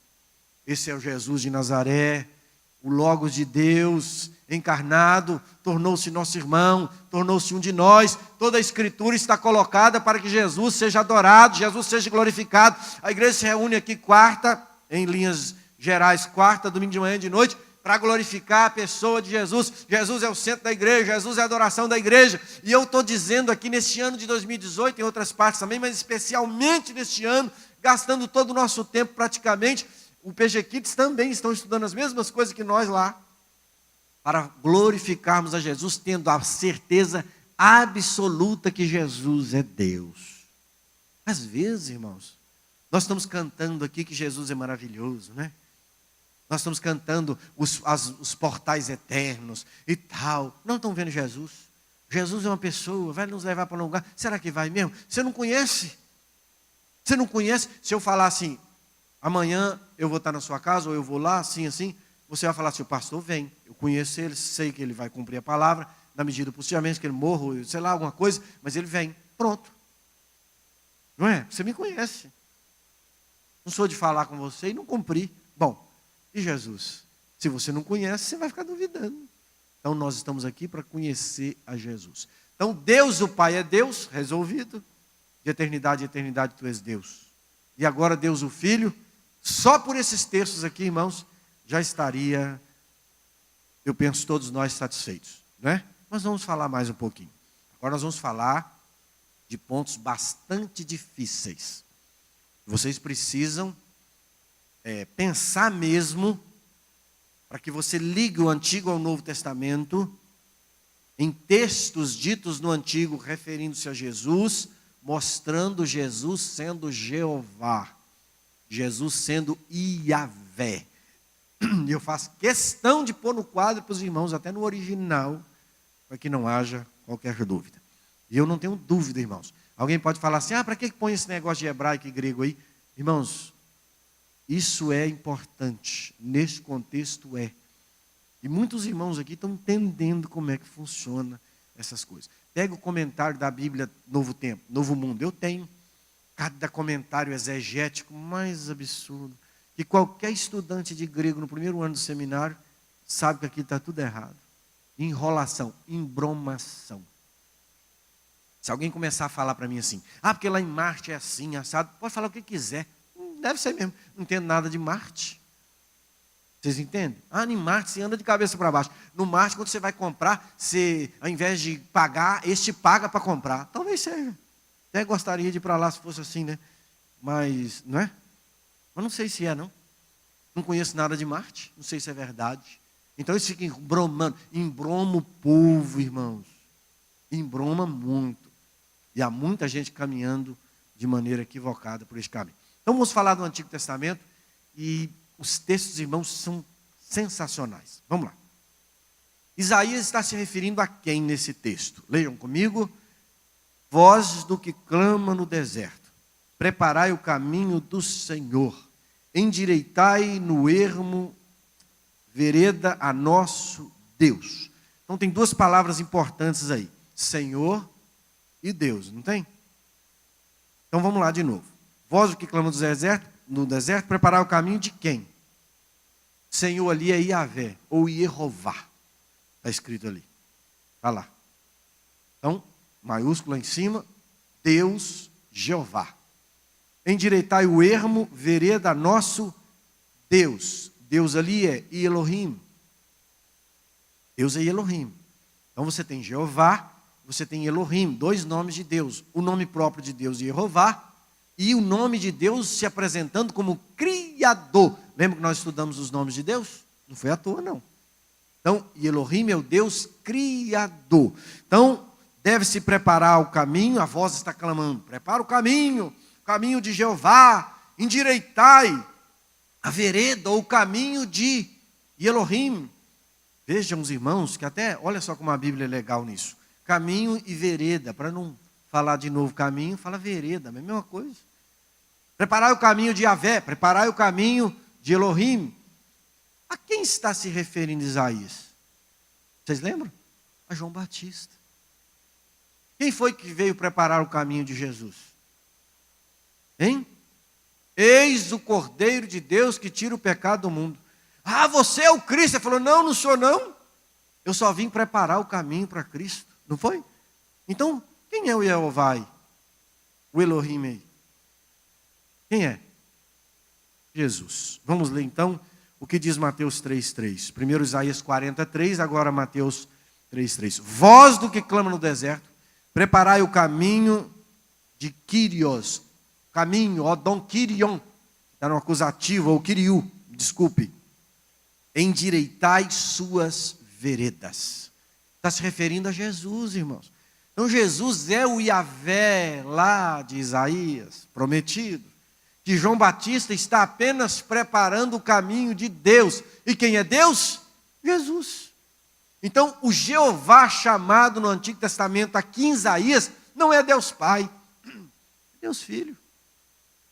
Esse é o Jesus de Nazaré, o Logos de Deus encarnado, tornou-se nosso irmão, tornou-se um de nós. Toda a Escritura está colocada para que Jesus seja adorado, Jesus seja glorificado. A igreja se reúne aqui quarta, em linhas gerais, quarta, domingo de manhã e de noite, para glorificar a pessoa de Jesus. Jesus é o centro da igreja, Jesus é a adoração da igreja. E eu estou dizendo aqui neste ano de 2018, em outras partes também, mas especialmente neste ano, gastando todo o nosso tempo praticamente, o PG Kids também estão estudando as mesmas coisas que nós lá, para glorificarmos a Jesus, tendo a certeza absoluta que Jesus é Deus. Às vezes, irmãos, nós estamos cantando aqui que Jesus é maravilhoso, né? Nós estamos cantando os portais eternos e tal. Não estão vendo Jesus. Jesus é uma pessoa, vai nos levar para um lugar. Será que vai mesmo? Você não conhece? Você não conhece? Se eu falar assim, amanhã eu vou estar na sua casa, ou eu vou lá, assim, assim, você vai falar assim, o pastor vem. Eu conheço ele, sei que ele vai cumprir a palavra, na medida possível, que ele morra, sei lá, alguma coisa, mas ele vem. Pronto. Não é? Você me conhece. Não sou de falar com você e não cumprir. Bom, e Jesus? Se você não conhece, você vai ficar duvidando. Então nós estamos aqui para conhecer a Jesus. Então Deus o Pai é Deus, resolvido. De eternidade em eternidade tu és Deus. E agora Deus o Filho, só por esses textos aqui, irmãos, já estaria, eu penso, todos nós satisfeitos, né? Mas vamos falar mais um pouquinho. Agora nós vamos falar de pontos bastante difíceis. Vocês precisam pensar mesmo, para que você ligue o Antigo ao Novo Testamento, em textos ditos no Antigo, referindo-se a Jesus, mostrando Jesus sendo Jeová, Jesus sendo Iavé. E eu faço questão de pôr no quadro para os irmãos, até no original, para que não haja qualquer dúvida. E eu não tenho dúvida, irmãos. Alguém pode falar assim, para que põe esse negócio de hebraico e grego aí? Irmãos, isso é importante, nesse contexto é. E muitos irmãos aqui estão entendendo como é que funciona essas coisas. Pega o comentário da Bíblia Novo Tempo, Novo Mundo. Eu tenho cada comentário exegético mais absurdo, que qualquer estudante de grego no primeiro ano do seminário sabe que aqui está tudo errado. Enrolação, embromação. Se alguém começar a falar para mim assim, porque lá em Marte é assim, assado, pode falar o que quiser. Deve ser mesmo, não entendo nada de Marte. Vocês entendem? Em Marte você anda de cabeça para baixo. No Marte, quando você vai comprar, você, ao invés de pagar, este paga para comprar. Talvez seja. Até gostaria de ir para lá se fosse assim, né? Mas, não é? Mas não sei se é, não. Não conheço nada de Marte, não sei se é verdade. Então eles ficam embromando. Embroma o povo, irmãos. Embroma muito. E há muita gente caminhando de maneira equivocada por esse caminho. Então vamos falar do Antigo Testamento. E os textos, irmãos, são sensacionais. Vamos lá. Isaías está se referindo a quem nesse texto? Leiam comigo. Vozes do que clama no deserto. Preparai o caminho do Senhor. Endireitai no ermo vereda a nosso Deus. Então tem duas palavras importantes aí. Senhor e Deus, não tem? Então vamos lá de novo. Voz do que clama no deserto, preparai o caminho de quem? Senhor ali é Iavé, ou Jeová. Está escrito ali. Está lá. Então, maiúsculo lá em cima, Deus, Jeová. Endireitai o ermo, vereda nosso Deus. Deus ali é Elohim. Deus é Elohim. Então você tem Jeová, você tem Elohim, dois nomes de Deus. O nome próprio de Deus, Jeová, e o nome de Deus se apresentando como Criador. Lembra que nós estudamos os nomes de Deus? Não foi à toa, não. Então, Elohim é o Deus Criador. Então, deve-se preparar o caminho, a voz está clamando, prepara o caminho de Jeová, endireitai a vereda, ou o caminho de Elohim. Vejam os irmãos, que até, olha só como a Bíblia é legal nisso. Caminho e vereda, para não falar de novo caminho, fala vereda, a mesma coisa. Preparai o caminho de Iavé, preparai o caminho de Elohim. A quem está se referindo Isaías? Vocês lembram? A João Batista. Quem foi que veio preparar o caminho de Jesus? Hein? Eis o Cordeiro de Deus que tira o pecado do mundo. Você é o Cristo. Ele falou, não sou não. Eu só vim preparar o caminho para Cristo. Não foi? Então, quem é o Jeová aí? O Elohim aí? Quem é? Jesus. Vamos ler então o que diz Mateus 3:3. Primeiro Isaías 40:3, agora Mateus 3:3. Voz do que clama no deserto, preparai o caminho de Kyrios. Caminho, Odon Kyrion, está no acusativo, ou Kyriu, desculpe. Endireitai suas veredas. Está se referindo a Jesus, irmãos. Então Jesus é o Yahvé lá de Isaías, prometido. Que João Batista está apenas preparando o caminho de Deus. E quem é Deus? Jesus. Então o Jeová chamado no Antigo Testamento aqui em Isaías não é Deus Pai, é Deus Filho.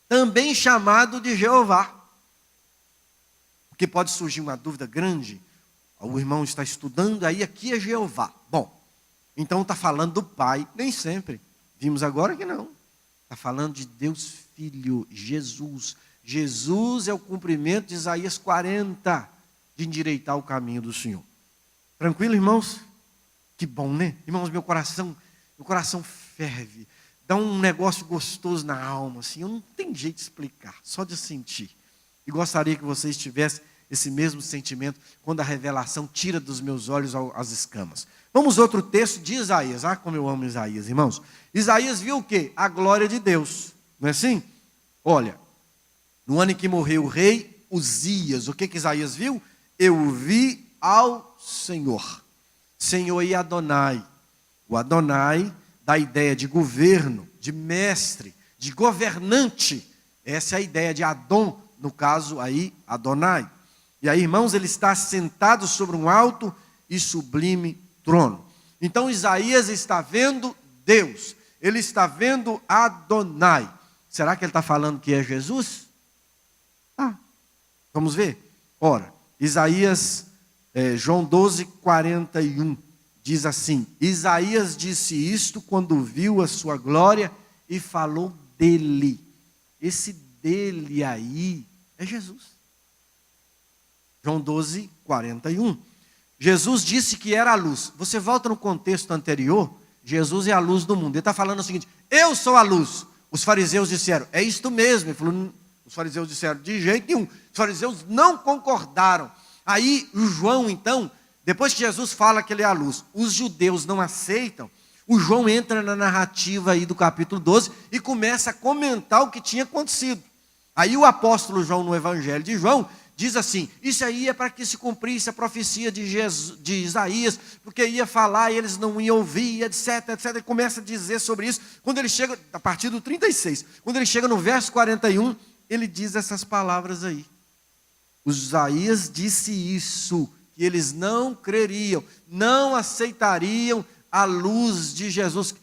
Também chamado de Jeová. Porque pode surgir uma dúvida grande. O irmão está estudando, aí aqui é Jeová. Bom, então está falando do Pai, nem sempre. Vimos agora que não. Está falando de Deus Filho, Jesus. Jesus é o cumprimento de Isaías 40, de endireitar o caminho do Senhor. Tranquilo, irmãos? Que bom, né? Irmãos, meu coração ferve. Dá um negócio gostoso na alma, assim. Eu não tenho jeito de explicar, só de sentir. E gostaria que vocês tivessem esse mesmo sentimento quando a revelação tira dos meus olhos as escamas. Vamos outro texto de Isaías. Ah, como eu amo Isaías, irmãos. Isaías viu o quê? A glória de Deus. Não é assim? Olha, no ano em que morreu o rei Uzias, o que Isaías viu? Eu vi ao Senhor. Senhor e Adonai. O Adonai dá a ideia de governo, de mestre, de governante. Essa é a ideia de Adon, no caso aí, Adonai. E aí, irmãos, ele está sentado sobre um alto e sublime trono. Então Isaías está vendo Deus, ele está vendo Adonai. Será que ele está falando que é Jesus? Vamos ver? Ora, Isaías, João 12:41, diz assim: Isaías disse isto quando viu a sua glória e falou dele. Esse dele aí é Jesus. João 12:41. Jesus disse que era a luz. Você volta no contexto anterior, Jesus é a luz do mundo. Ele está falando o seguinte: eu sou a luz. Os fariseus disseram, é isto mesmo. Ele falou, os fariseus disseram, de jeito nenhum. Os fariseus não concordaram. Aí o João, então, depois que Jesus fala que ele é a luz, os judeus não aceitam. O João entra na narrativa aí do capítulo 12 e começa a comentar o que tinha acontecido. Aí o apóstolo João, no Evangelho de João, diz assim: isso aí é para que se cumprisse a profecia de Isaías, porque ia falar e eles não iam ouvir, etc, etc. Ele começa a dizer sobre isso. Quando ele chega, a partir do 36, quando ele chega no verso 41, ele diz essas palavras aí. Isaías disse isso, que eles não creriam, não aceitariam a luz de Jesus.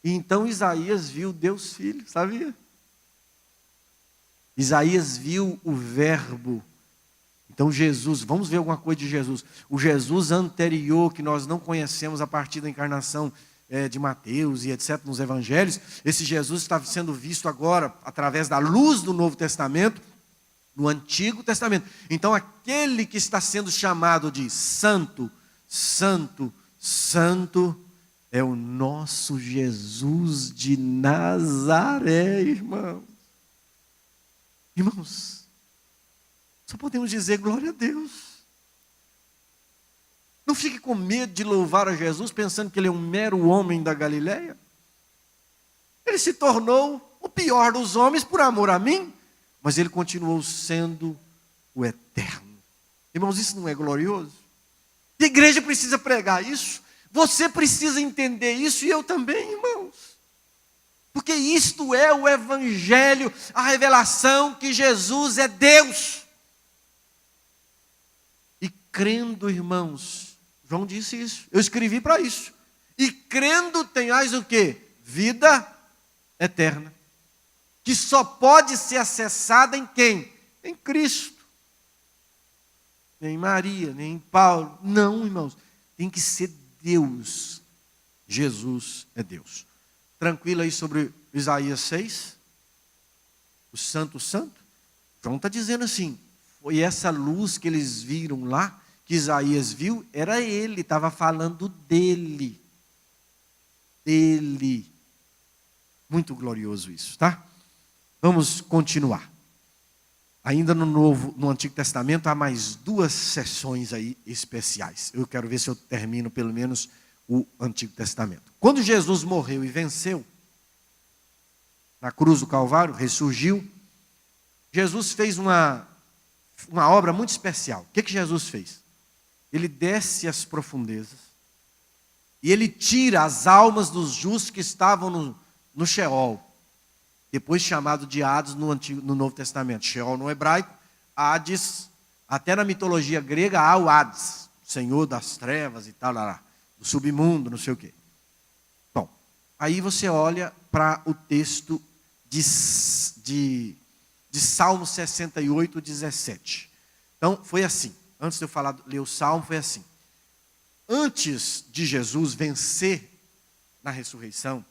E então Isaías viu Deus Filho, sabia? Isaías viu o verbo. Então Jesus, vamos ver alguma coisa de Jesus. O Jesus anterior, que nós não conhecemos a partir da encarnação de Mateus e etc. nos evangelhos. Esse Jesus está sendo visto agora através da luz do Novo Testamento, no Antigo Testamento. Então aquele que está sendo chamado de Santo, Santo, Santo, é o nosso Jesus de Nazaré, irmão. Irmãos, só podemos dizer glória a Deus. Não fique com medo de louvar a Jesus pensando que ele é um mero homem da Galileia. Ele se tornou o pior dos homens por amor a mim, mas ele continuou sendo o eterno. Irmãos, isso não é glorioso? A igreja precisa pregar isso, você precisa entender isso e eu também, irmãos. Porque isto é o Evangelho, a revelação que Jesus é Deus. E crendo, irmãos, João disse isso, eu escrevi para isso. E crendo tenhais o quê? Vida eterna. Que só pode ser acessada em quem? Em Cristo. Nem em Maria, nem em Paulo. Não, irmãos, tem que ser Deus. Jesus é Deus. Tranquilo aí sobre Isaías 6, o Santo Santo. João está dizendo assim, foi essa luz que eles viram lá, que Isaías viu, era ele, estava falando dele. Dele. Muito glorioso isso, tá? Vamos continuar. Ainda no Antigo Testamento há mais 2 sessões aí especiais. Eu quero ver se eu termino pelo menos o Antigo Testamento. Quando Jesus morreu e venceu, na cruz do Calvário, ressurgiu, Jesus fez uma obra muito especial. O que Jesus fez? Ele desce às profundezas e ele tira as almas dos justos que estavam no Sheol, depois chamado de Hades no Novo Testamento. Sheol no hebraico, Hades, até na mitologia grega há o Hades, o senhor das trevas e tal, do submundo, não sei o quê. Bom, aí você olha para o texto de Salmo 68, 17. Então, foi assim. Antes de eu ler o Salmo, foi assim. Antes de Jesus vencer na ressurreição,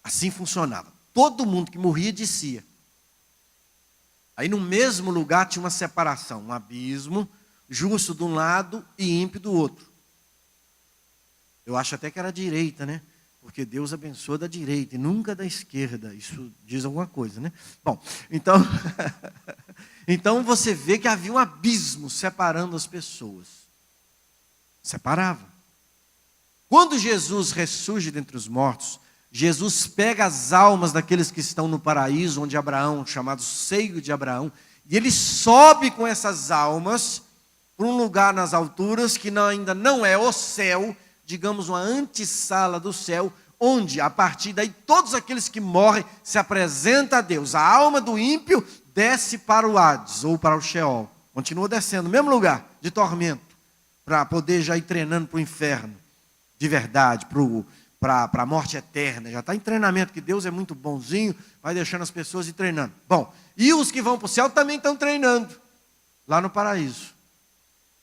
assim funcionava. Todo mundo que morria descia. Aí no mesmo lugar tinha uma separação, um abismo, justo de um lado e ímpio do outro. Eu acho até que era a direita, né? Porque Deus abençoa da direita e nunca da esquerda. Isso diz alguma coisa, né? Bom, então, então você vê que havia um abismo separando as pessoas. Separava. Quando Jesus ressurge dentre os mortos, Jesus pega as almas daqueles que estão no paraíso, onde Abraão, chamado seio de Abraão, e ele sobe com essas almas para um lugar nas alturas que ainda não é o céu, digamos uma antessala do céu, onde a partir daí todos aqueles que morrem se apresentam a Deus. A alma do ímpio desce para o Hades ou para o Sheol, continua descendo, no mesmo lugar de tormento, para poder já ir treinando para o inferno, de verdade, para a morte eterna. Já está em treinamento, que Deus é muito bonzinho, vai deixando as pessoas ir treinando. Bom, e os que vão para o céu também estão treinando, lá no paraíso,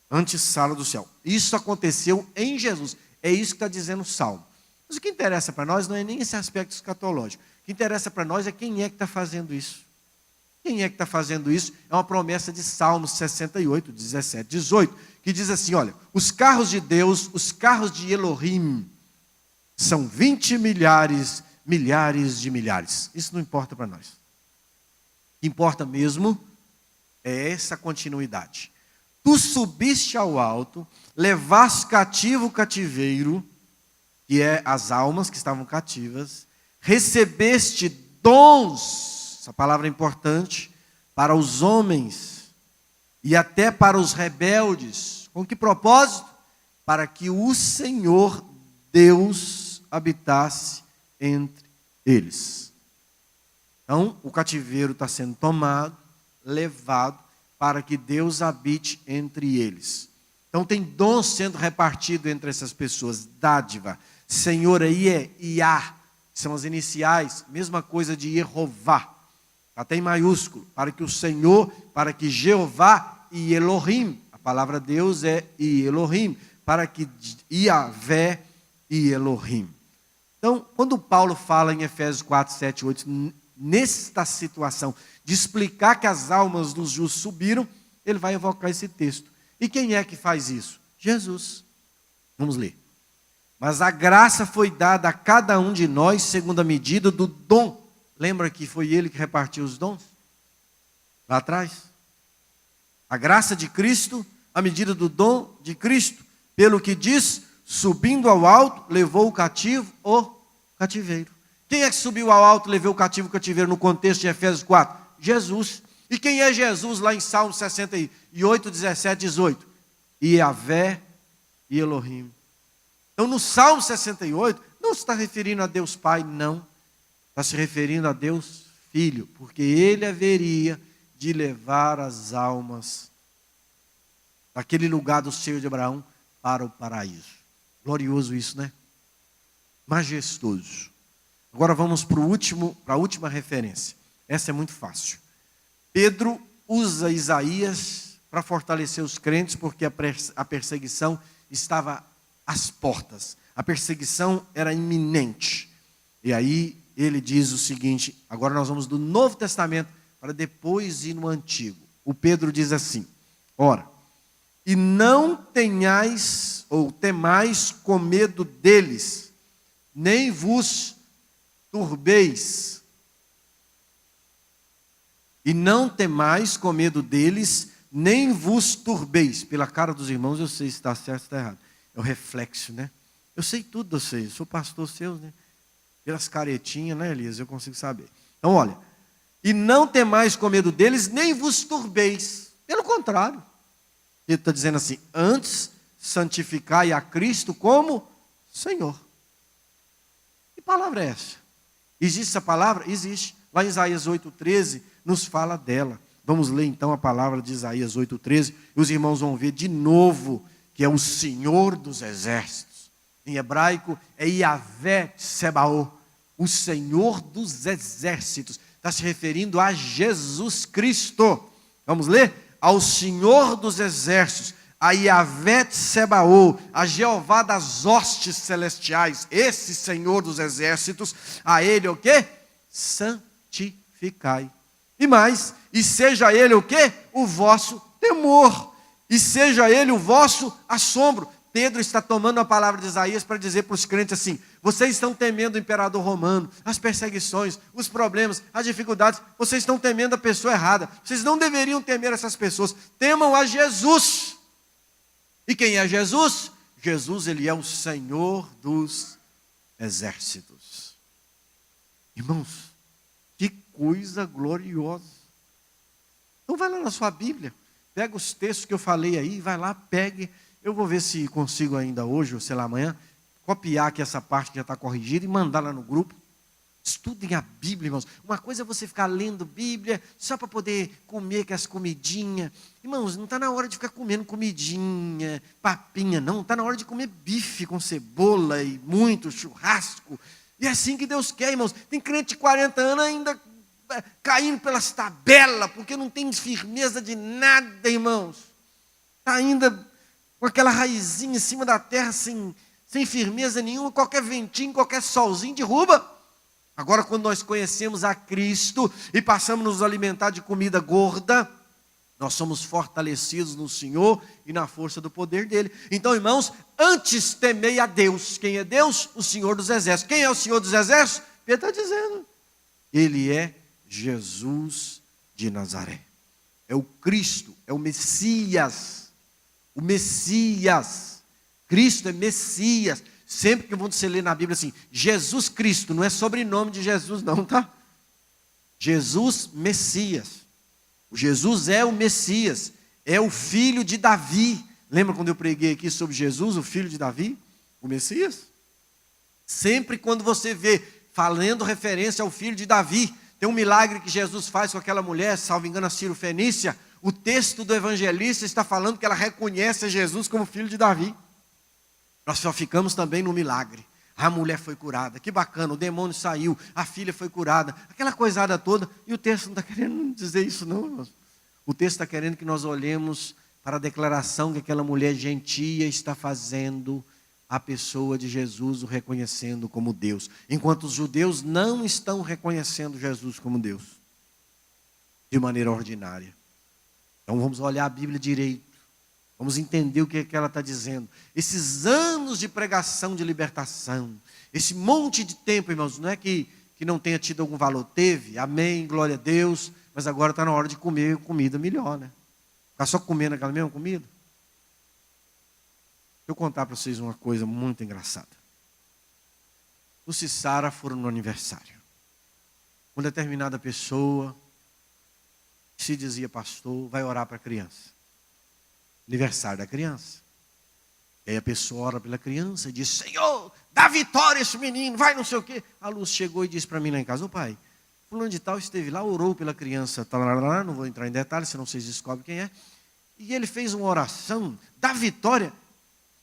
antessala do céu. Isso aconteceu em Jesus, é isso que está dizendo o Salmo. Mas o que interessa para nós não é nem esse aspecto escatológico. O que interessa para nós é quem é que está fazendo isso. Quem é que está fazendo isso? É uma promessa de Salmos 68, 17, 18, que diz assim, olha, os carros de Deus, os carros de Elohim, são 20 milhares, milhares de milhares. Isso não importa para nós. O que importa mesmo é essa continuidade. Tu subiste ao alto, levaste cativo o cativeiro, que é as almas que estavam cativas, recebeste dons, essa palavra é importante, para os homens e até para os rebeldes. Com que propósito? Para que o Senhor Deus habitasse entre eles. Então, o cativeiro está sendo tomado, levado, para que Deus habite entre eles. Então, tem dons sendo repartido entre essas pessoas, dádiva. Senhor aí é Iá, são as iniciais, mesma coisa de Yehová, até em maiúsculo, para que o Senhor, para que Jeová e Elohim, a palavra Deus é Elohim, para que Iavé e Elohim. Então, quando Paulo fala em Efésios 4, 7, 8, nesta situação de explicar que as almas dos justos subiram, ele vai evocar esse texto. E quem é que faz isso? Jesus. Vamos ler. Mas a graça foi dada a cada um de nós segundo a medida do dom. Lembra que foi ele que repartiu os dons? Lá atrás. A graça de Cristo, a medida do dom de Cristo. Pelo que diz, subindo ao alto, levou o cativo o cativeiro. Quem é que subiu ao alto e levou o cativo o cativeiro no contexto de Efésios 4? Jesus. E quem é Jesus lá em Salmo 68, 17, 18? Iavé e Elohim. Então no Salmo 68, não se está referindo a Deus Pai, não. Está se referindo a Deus Filho, porque Ele haveria de levar as almas daquele lugar do seio de Abraão para o paraíso. Glorioso isso, né? Majestoso. Agora vamos para a última referência. Essa é muito fácil. Pedro usa Isaías para fortalecer os crentes, porque a perseguição estava às portas. A perseguição era iminente. E aí ele diz o seguinte, agora nós vamos do Novo Testamento para depois ir no Antigo. O Pedro diz assim, ora, e não tenhais ou temais com medo deles, nem vos turbeis. E não temais com medo deles, nem vos turbeis. Pela cara dos irmãos eu sei se está certo ou está errado. É o reflexo, né? Eu sei tudo de vocês, eu sou pastor seu, né? Pelas caretinhas, né, Elias? Eu consigo saber. Então, olha. E não temais com medo deles, nem vos turbeis. Pelo contrário. Ele está dizendo assim, antes santificai a Cristo como Senhor. Que palavra é essa? Existe essa palavra? Existe. Lá em Isaías 8,13, nos fala dela. Vamos ler então a palavra de Isaías 8,13. E os irmãos vão ver de novo que é o Senhor dos exércitos. Em hebraico é Yahvé Tsebaô, o Senhor dos exércitos. Está se referindo a Jesus Cristo. Vamos ler? Ao Senhor dos exércitos, a Yahvé Tsebaô, a Jeová das hostes celestiais, esse Senhor dos exércitos, a Ele o quê? Santificai. E mais, e seja Ele o quê? O vosso temor, e seja Ele o vosso assombro. Pedro está tomando a palavra de Isaías para dizer para os crentes assim, vocês estão temendo o imperador romano, as perseguições, os problemas, as dificuldades, vocês estão temendo a pessoa errada, vocês não deveriam temer essas pessoas, temam a Jesus. E quem é Jesus? Jesus, Ele é o Senhor dos exércitos. Irmãos, que coisa gloriosa. Então vai lá na sua Bíblia, pega os textos que eu falei aí, vai lá, pegue. Eu vou ver se consigo ainda hoje, ou sei lá amanhã, copiar aqui essa parte que já está corrigida e mandar lá no grupo. Estudem a Bíblia, irmãos. Uma coisa é você ficar lendo Bíblia só para poder comer com as comidinhas. Irmãos, não está na hora de ficar comendo comidinha, papinha, não. Está na hora de comer bife com cebola e muito churrasco. E é assim que Deus quer, irmãos. Tem crente de 40 anos ainda caindo pelas tabelas, porque não tem firmeza de nada, irmãos. Está ainda com aquela raizinha em cima da terra, sem firmeza nenhuma, qualquer ventinho, qualquer solzinho derruba. Agora, quando nós conhecemos a Cristo e passamos a nos alimentar de comida gorda, nós somos fortalecidos no Senhor e na força do poder dEle. Então, irmãos, antes temei a Deus. Quem é Deus? O Senhor dos exércitos. Quem é o Senhor dos exércitos? Pedro está dizendo. Ele é Jesus de Nazaré. É o Cristo, é o Messias. O Messias, Cristo é Messias. Sempre que você lê na Bíblia assim, Jesus Cristo, não é sobrenome de Jesus não, tá? Jesus Messias. O Jesus é o Messias, é o filho de Davi. Lembra quando eu preguei aqui sobre Jesus, o filho de Davi? O Messias? Sempre quando você vê, falando referência ao filho de Davi, tem um milagre que Jesus faz com aquela mulher, salvo engano, a Ciro Fenícia. O texto do evangelista está falando que ela reconhece Jesus como filho de Davi. Nós só ficamos também no milagre. A mulher foi curada, que bacana, o demônio saiu, a filha foi curada, aquela coisada toda. E o texto não está querendo dizer isso não, irmãos. O texto está querendo que nós olhemos para a declaração que aquela mulher gentia está fazendo a pessoa de Jesus, o reconhecendo como Deus. Enquanto os judeus não estão reconhecendo Jesus como Deus, de maneira ordinária. Então vamos olhar a Bíblia direito. Vamos entender o que ela está dizendo. Esses anos de pregação de libertação, esse monte de tempo, irmãos, não é que não tenha tido algum valor. Teve, amém, glória a Deus, mas agora está na hora de comer comida melhor, né? Ficar só comendo aquela mesma comida. Deixa eu contar para vocês uma coisa muito engraçada. O Cissara foram no aniversário. Uma determinada pessoa se dizia pastor, vai orar para a criança. Aniversário da criança. E aí a pessoa ora pela criança e diz, Senhor, dá vitória a esse menino, vai não sei o quê. A Luz chegou e disse para mim lá em casa, ô pai, fulano de tal esteve lá, orou pela criança, não vou entrar em detalhes, senão vocês descobrem quem é. E ele fez uma oração, dá vitória.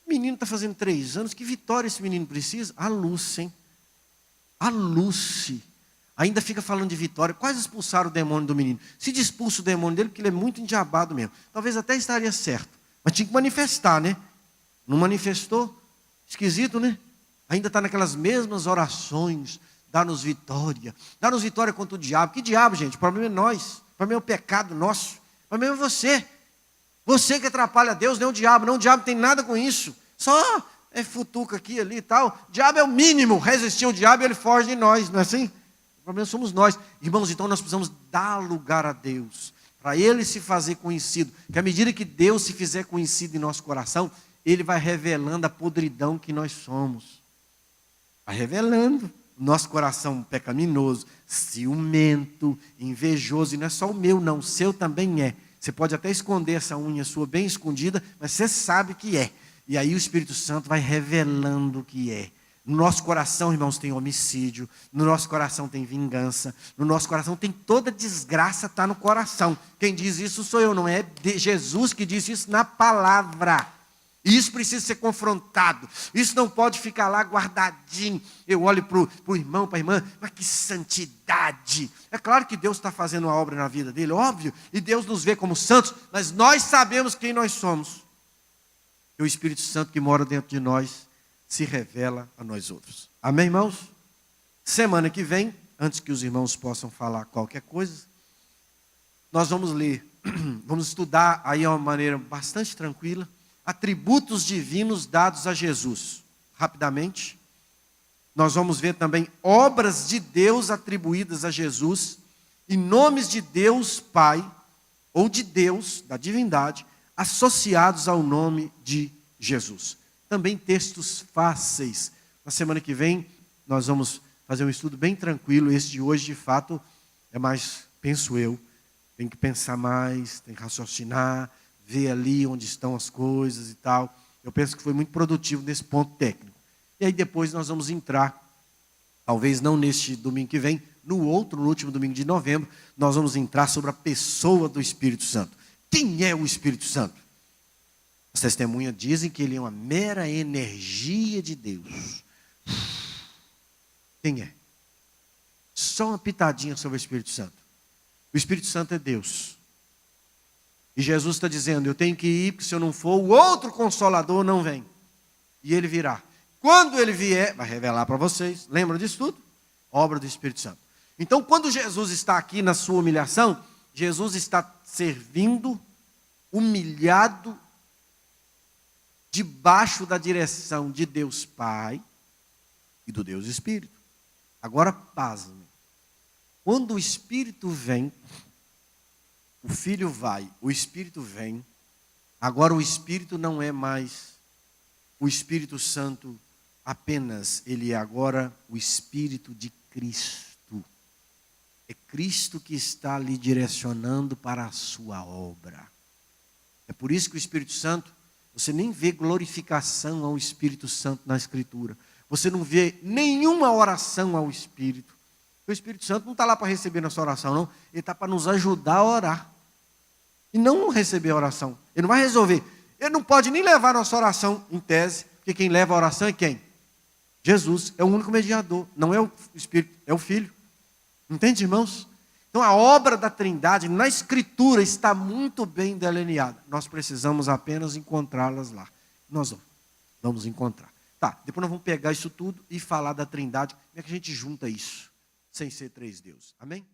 O menino está fazendo 3 anos, que vitória esse menino precisa? A Lúcia, hein? A Lúcia. Ainda fica falando de vitória. Quase expulsaram o demônio do menino. Se expulsa o demônio dele, porque ele é muito endiabado mesmo. Talvez até estaria certo. Mas tinha que manifestar, né? Não manifestou? Esquisito, né? Ainda está naquelas mesmas orações. Dá-nos vitória. Dá-nos vitória contra o diabo. Que diabo, gente? O problema é nós. O problema é o pecado nosso. O problema é você. Você que atrapalha Deus, não é o diabo. Não, o diabo tem nada com isso. Só futuca aqui, ali e tal. O diabo é o mínimo. Resistir ao diabo, ele foge de nós. Não é assim? problema somos nós. Irmãos, então nós precisamos dar lugar a Deus, para Ele se fazer conhecido. Que à medida que Deus se fizer conhecido em nosso coração, Ele vai revelando a podridão que nós somos. Vai revelando o nosso coração pecaminoso, ciumento, invejoso. E não é só o meu, não, o seu também é. Você pode até esconder essa unha sua bem escondida, mas você sabe que é. E aí o Espírito Santo vai revelando o que é. No nosso coração, irmãos, tem homicídio. No nosso coração tem vingança. No nosso coração tem toda desgraça, está no coração. Quem diz isso sou eu, não é Jesus que diz isso na palavra. E isso precisa ser confrontado. Isso não pode ficar lá guardadinho. Eu olho para o irmão, para a irmã, mas que santidade. É claro que Deus está fazendo uma obra na vida dele, óbvio. E Deus nos vê como santos, mas nós sabemos quem nós somos. E o Espírito Santo que mora dentro de nós se revela a nós outros. Amém, irmãos? Semana que vem, antes que os irmãos possam falar qualquer coisa, nós vamos ler, vamos estudar aí de uma maneira bastante tranquila, atributos divinos dados a Jesus. Rapidamente, nós vamos ver também obras de Deus atribuídas a Jesus, e nomes de Deus Pai, ou de Deus, da divindade, associados ao nome de Jesus. Também textos fáceis. Na semana que vem, nós vamos fazer um estudo bem tranquilo. Esse de hoje, de fato, é mais, penso eu, tem que pensar mais, tem que raciocinar, ver ali onde estão as coisas e tal. Eu penso que foi muito produtivo nesse ponto técnico. E aí depois nós vamos entrar, talvez não neste domingo que vem, no último domingo de novembro, nós vamos entrar sobre a pessoa do Espírito Santo. Quem é o Espírito Santo? As testemunhas dizem que ele é uma mera energia de Deus. Quem é? Só uma pitadinha sobre o Espírito Santo. O Espírito Santo é Deus. E Jesus está dizendo, eu tenho que ir, porque se eu não for, o outro Consolador não vem. E ele virá. Quando ele vier, vai revelar para vocês. Lembram disso tudo? Obra do Espírito Santo. Então, quando Jesus está aqui na sua humilhação, Jesus está servindo, humilhado, debaixo da direção de Deus Pai e do Deus Espírito. Agora, pasme. Quando o Espírito vem, o Filho vai, o Espírito vem. Agora o Espírito não é mais o Espírito Santo apenas, ele é agora o Espírito de Cristo. É Cristo que está lhe direcionando para a sua obra. É por isso que o Espírito Santo, você nem vê glorificação ao Espírito Santo na Escritura. Você não vê nenhuma oração ao Espírito. O Espírito Santo não está lá para receber nossa oração, não. Ele está para nos ajudar a orar. E não receber a oração. Ele não vai resolver. Ele não pode nem levar a nossa oração em tese, porque quem leva a oração é quem? Jesus. É o único mediador. Não é o Espírito, é o Filho. Entende, irmãos? Então a obra da Trindade na Escritura está muito bem delineada. Nós precisamos apenas encontrá-las lá. Nós vamos encontrar. Tá, depois nós vamos pegar isso tudo e falar da Trindade. Como é que a gente junta isso? Sem ser três deuses. Amém?